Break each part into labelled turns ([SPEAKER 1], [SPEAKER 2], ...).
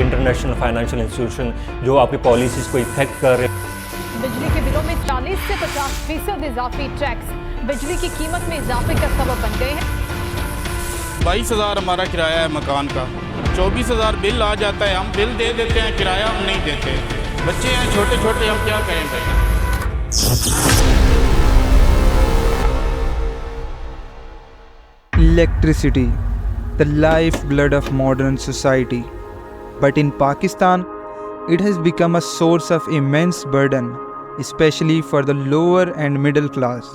[SPEAKER 1] International financial institution जो आपकी policies को इफेक्ट कर रहे हैं।
[SPEAKER 2] बिजली के बिलों में 40 से 50% इजाफी टैक्स बिजली की कीमत में इजाफे का सबब बन गए हैं।
[SPEAKER 3] 22,000 हमारा किराया है मकान का, 24,000 बिल आ जाता है, हम बिल दे देते हैं, किराया हम नहीं देते। बच्चे हैं छोटे छोटे, हम क्या करें भाई।
[SPEAKER 4] Electricity, the lifeblood of modern society. But in Pakistan, it has become a source of immense burden, especially for the lower and middle class.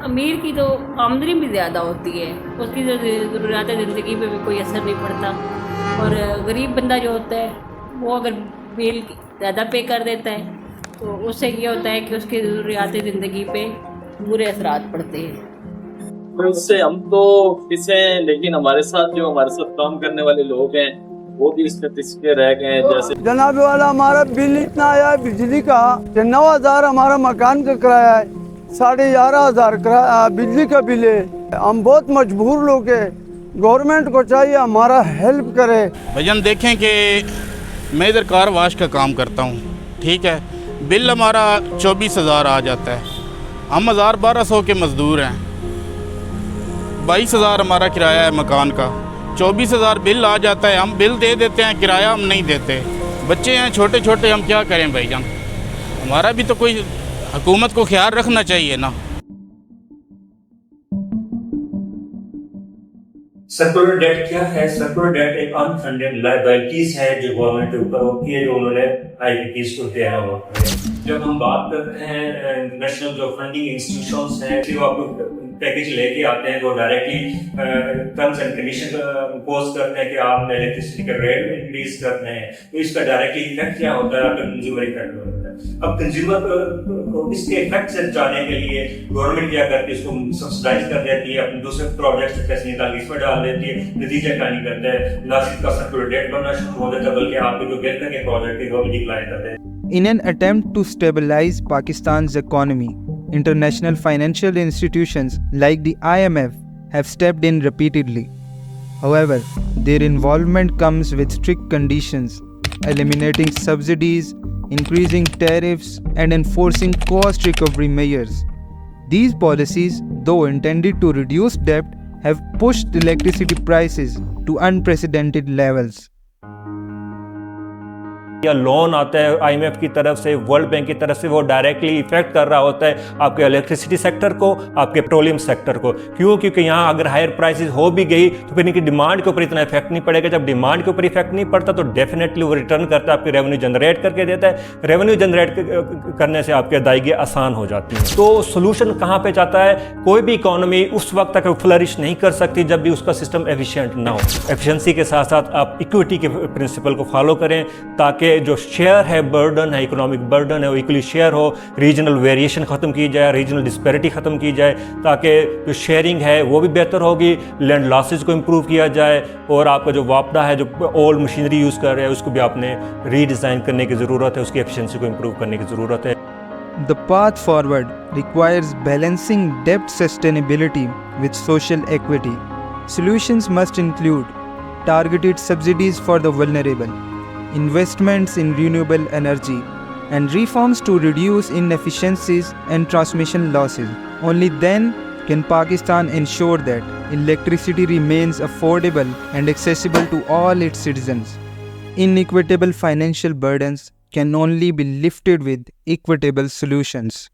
[SPEAKER 5] अमीर की तो आमदनी भी ज़्यादा होती है, उसकी ज़रूरियात ज़िंदगी पे भी कोई असर नहीं पड़ता। और गरीब बंदा जो होता है वो अगर बिल ज़्यादा पे कर देता है तो उससे ये होता है कि उसकी ज़रूरियात ज़िंदगी पे बुरे असरात पड़ते हैं।
[SPEAKER 6] तो इससे हम तो इससे, लेकिन हमारे साथ काम करने वाले लोग हैं वो भी इसके तिसके रह गए हैं। जैसे
[SPEAKER 7] जनाब वाला हमारा बिल इतना आया है बिजली का, 9,000 हमारा मकान का किराया है, 11,500 बिजली का बिल है। हम बहुत मजबूर लोग हैं, गवर्नमेंट को चाहिए हमारा हेल्प करे।
[SPEAKER 3] भजन देखें कि मैं इधर कार वाश का काम करता हूँ, ठीक है, बिल हमारा 24,000 आ जाता है, हम 1,000-1,200 के मज़दूर हैं। 22,000 हमारा किराया है मकान का, 24,000 बिल आ जाता है, हम बिल दे देते हैं, किराया हम नहीं देते। बच्चे हैं छोटे छोटे, हम क्या करें भाईजान। हमारा भी तो कोई हुकूमत को ख्याल रखना चाहिए ना।
[SPEAKER 1] सर्कुलर डेट क्या है? सर्कुलर डेट एक अनफंडेड लायबिलिटीज है जो गवर्नमेंट के ऊपर होती है, जो उन्होंने आईपीपीज को दिया हुआ है। जब हम बात करते हैं नेशनल जो फंडिंग इंस्टीट्यूशंस हैं, जो आपको पैकेज लेके आते हैं, वो directly terms and condition impose करते हैं कि आपने इलेक्ट्रिसिटी का रेट इंक्रीज करते हैं, तो इसका डायरेक्टली इफेक्ट क्या होता है? आपका कंज्यूमर इफेक्ट होता है। अब कंज्यूमर को इसके इफेक्ट से बचाने के लिए गवर्नमेंट क्या करती है, इसको सब्सिडाइज कर देती है, अपने दूसरे प्रोजेक्ट्स पैसे निकाल के इसमें डाल देती है, नतीजा क्या नहीं करता है, ना सिर्फ का सर्कुलर डेट बनना शुरू हो जाता है, बल्कि आपके जो बेहतर के प्रोजेक्ट है वो भी डिक्लाइन करते हैं।
[SPEAKER 4] In an attempt to stabilize Pakistan's economy, international financial institutions like the IMF have stepped in repeatedly. However, their involvement comes with strict conditions, eliminating subsidies, increasing tariffs, and enforcing cost recovery measures. These policies, though intended to reduce debt, have pushed electricity prices to unprecedented levels.
[SPEAKER 1] या loan आता है IMF की तरफ से, world bank की तरफ से, वो डायरेक्टली इफेक्ट कर रहा होता है आपके इलेक्ट्रिसिटी सेक्टर को, आपके पेट्रोलियम सेक्टर को। क्यों? क्योंकि यहाँ अगर हायर प्राइसेस हो भी गई तो फिर इनकी डिमांड के ऊपर इतना इफेक्ट नहीं पड़ेगा। जब डिमांड के ऊपर इफेक्ट नहीं पड़ता तो डेफिनेटली वो रिटर्न करता है, आपकी रेवेन्यू जनरेट करके देता है। रेवेन्यू जनरेट करने से आपकी अदायगी आसान हो जाती है। तो सोल्यूशन कहाँ पे जाता है? कोई भी इकोनॉमी उस वक्त तक फ्लरिश नहीं कर सकती जब भी उसका सिस्टम एफिशिएंट ना हो। एफिशिएंसी के साथ साथ आप इक्विटी के प्रिंसिपल को फॉलो करें ताकि जो शेयर है, बर्डन है, इकोनॉमिक बर्डन है, वो इक्वली शेयर हो, रीजनल वेरिएशन ख़त्म की जाए, रीजनल डिस्पैरिटी ख़त्म की जाए, ताकि जो शेयरिंग है वो भी बेहतर होगी, लैंड लॉसेज को इम्प्रूव किया जाए, और आपका जो वापडा है, जो ओल्ड मशीनरी यूज़ कर रहे हैं, उसको भी आपने रीडिज़ाइन करने की ज़रूरत है, उसकी एफिशिएंसी को इम्प्रूव करने की ज़रूरत है।
[SPEAKER 4] The path forward requires balancing debt sustainability with social equity. Solutions must include targeted subsidies for the vulnerable, investments in renewable energy, and reforms to reduce inefficiencies and transmission losses. Only then can Pakistan ensure that electricity remains affordable and accessible to all its citizens. Inequitable financial burdens can only be lifted with equitable solutions.